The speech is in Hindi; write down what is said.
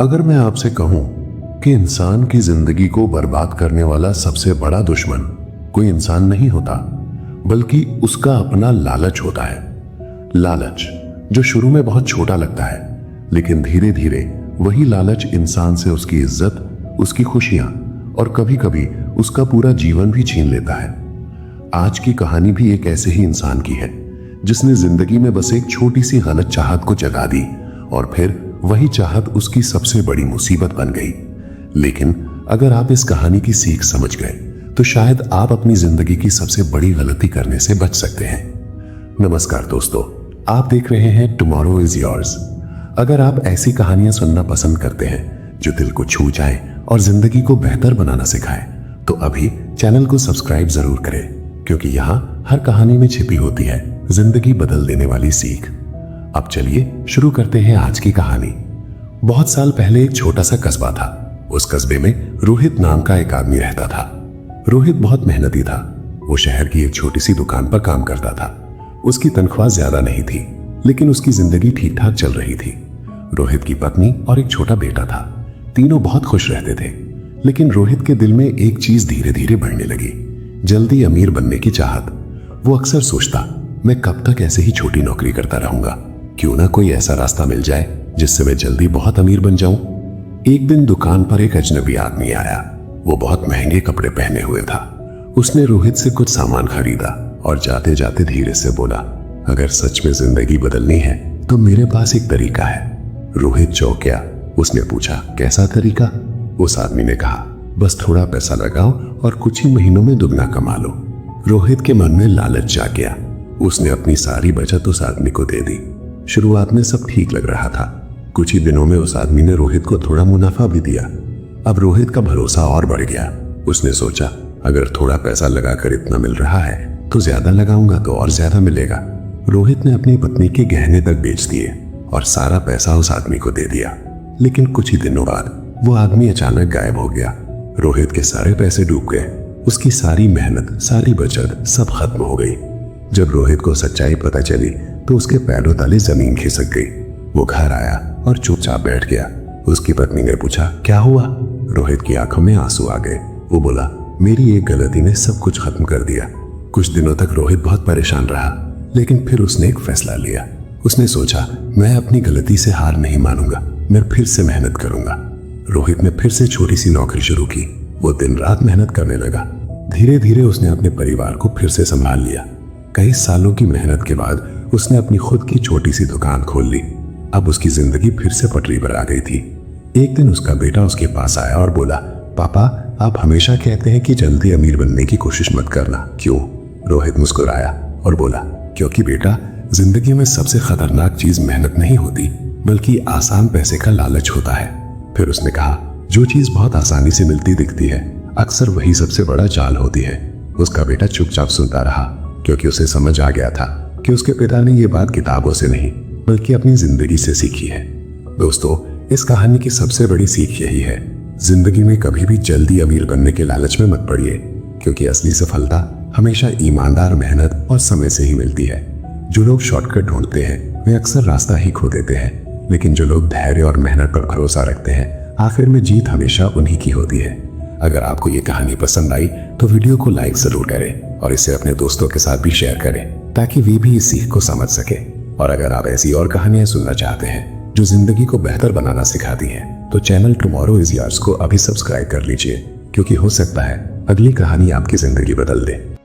अगर मैं आपसे कहूं कि इंसान की जिंदगी को बर्बाद करने वाला सबसे बड़ा दुश्मन कोई इंसान नहीं होता, बल्कि उसका अपना लालच होता है। लालच जो शुरू में बहुत छोटा लगता है, लेकिन धीरे धीरे वही लालच इंसान से उसकी इज्जत, उसकी खुशियां और कभी कभी उसका पूरा जीवन भी छीन लेता है। आज की कहानी भी एक ऐसे ही इंसान की है जिसने जिंदगी में बस एक छोटी सी गलत चाहत को जगा दी और फिर वही चाहत उसकी सबसे बड़ी मुसीबत बन गई। लेकिन अगर आप इस कहानी की सीख समझ गए तो शायद आप अपनी जिंदगी की सबसे बड़ी गलती करने से बच सकते हैं। नमस्कार दोस्तों, आप देख रहे हैं टुमारो इज योर्स। अगर आप ऐसी कहानियां सुनना पसंद करते हैं जो दिल को छू जाए और जिंदगी को बेहतर बनाना सिखाए, तो अभी चैनल को सब्सक्राइब जरूर करें, क्योंकि यहाँ हर कहानी में छिपी होती है जिंदगी बदल देने वाली सीख। अब चलिए शुरू करते हैं आज की कहानी। बहुत साल पहले एक छोटा सा कस्बा था। उस कस्बे में रोहित नाम का एक आदमी रहता था। रोहित बहुत मेहनती था। वो शहर की एक छोटी सी दुकान पर काम करता था। उसकी तनख्वाह ज्यादा नहीं थी, लेकिन उसकी जिंदगी ठीक ठाक चल रही थी। रोहित की पत्नी और एक छोटा बेटा था। तीनों बहुत खुश रहते थे। लेकिन रोहित के दिल में एक चीज धीरे धीरे बढ़ने लगी, जल्दी अमीर बनने की चाहत। वो अक्सर सोचता, मैं कब तक ऐसे ही छोटी नौकरी करता रहूंगा, क्यों ना कोई ऐसा रास्ता मिल जाए जिससे मैं जल्दी बहुत अमीर बन जाऊं। एक दिन दुकान पर एक अजनबी आदमी आया। वो बहुत महंगे कपड़े पहने हुए था। उसने रोहित से कुछ सामान खरीदा और जाते जाते धीरे से बोला, अगर सच में जिंदगी बदलनी है तो मेरे पास एक तरीका है। रोहित चौंक गया। उसने पूछा, कैसा तरीका? उस आदमी ने कहा, बस थोड़ा पैसा लगाओ और कुछ ही महीनों में दुगना कमा लो। रोहित के मन में लालच जाग गया। उसने अपनी सारी बचत उस आदमी को दे दी। शुरुआत में सब ठीक लग रहा था। कुछ ही दिनों में उस आदमी ने रोहित को थोड़ा मुनाफा भी दिया। अब रोहित का भरोसा और बढ़ गया। उसने सोचा, अगर थोड़ा पैसा लगाकर इतना मिल रहा है तो ज्यादा लगाऊंगा तो और ज्यादा मिलेगा। रोहित ने अपनी पत्नी के गहने तक बेच दिए और सारा पैसा उस आदमी को दे दिया। लेकिन कुछ ही दिनों बाद वो आदमी अचानक गायब हो गया। रोहित के सारे पैसे डूब गए। उसकी सारी मेहनत, सारी बचत सब खत्म हो गई। जब रोहित को सच्चाई पता चली तो उसके पैरों तले जमीन खिसक गई। वो घर आया और चुपचाप बैठ गया। उसकी पत्नी ने पूछा, क्या हुआ? रोहित की आंखों में आंसू आ गए। वो बोला, मेरी एक गलती ने सब कुछ खत्म कर दिया। कुछ दिनों तक रोहित बहुत परेशान रहा, लेकिन फिर उसने एक फैसला लिया। उसने सोचा, मैं अपनी गलती से हार नहीं मानूंगा, मैं फिर से मेहनत करूंगा। रोहित ने फिर से छोटी सी नौकरी शुरू की। वो दिन रात मेहनत करने लगा। धीरे धीरे उसने अपने परिवार को फिर से संभाल लिया। कई सालों की मेहनत के बाद उसने अपनी खुद की छोटी सी दुकान खोल ली। अब उसकी जिंदगी फिर से पटरी पर आ गई थी। एक दिन उसका बेटा उसके पास आया और बोला, पापा, आप हमेशा कहते हैं कि जल्दी अमीर बनने की कोशिश मत करना, क्यों? रोहित मुस्कुराया और बोला, क्योंकि बेटा, जिंदगी में सबसे खतरनाक चीज मेहनत नहीं होती, बल्कि आसान पैसे का लालच होता है। फिर उसने कहा, जो चीज बहुत आसानी से मिलती दिखती है, अक्सर वही सबसे बड़ा जाल होती है। उसका बेटा चुपचाप सुनता रहा, क्योंकि उसे समझ आ गया था कि उसके पिता ने ये बात किताबों से नहीं, बल्कि अपनी जिंदगी से सीखी है। दोस्तों, इस कहानी की सबसे बड़ी सीख यही है, जिंदगी में कभी भी जल्दी अमीर बनने के लालच में मत पड़िए, क्योंकि असली सफलता हमेशा ईमानदार मेहनत और समय से ही मिलती है। जो लोग शॉर्टकट ढूंढते हैं वे अक्सर रास्ता ही खो देते हैं, लेकिन जो लोग धैर्य और मेहनत पर भरोसा रखते हैं, आखिर में जीत हमेशा उन्हीं की होती है। अगर आपको ये कहानी पसंद आई तो वीडियो को लाइक जरूर करें और इसे अपने दोस्तों के साथ भी शेयर करें, ताकि वे भी इस सीख को समझ सके। और अगर आप ऐसी और कहानियां सुनना चाहते हैं जो जिंदगी को बेहतर बनाना सिखाती हैं, तो चैनल टुमारो इज योर्स को अभी सब्सक्राइब कर लीजिए, क्योंकि हो सकता है अगली कहानी आपकी जिंदगी बदल दे।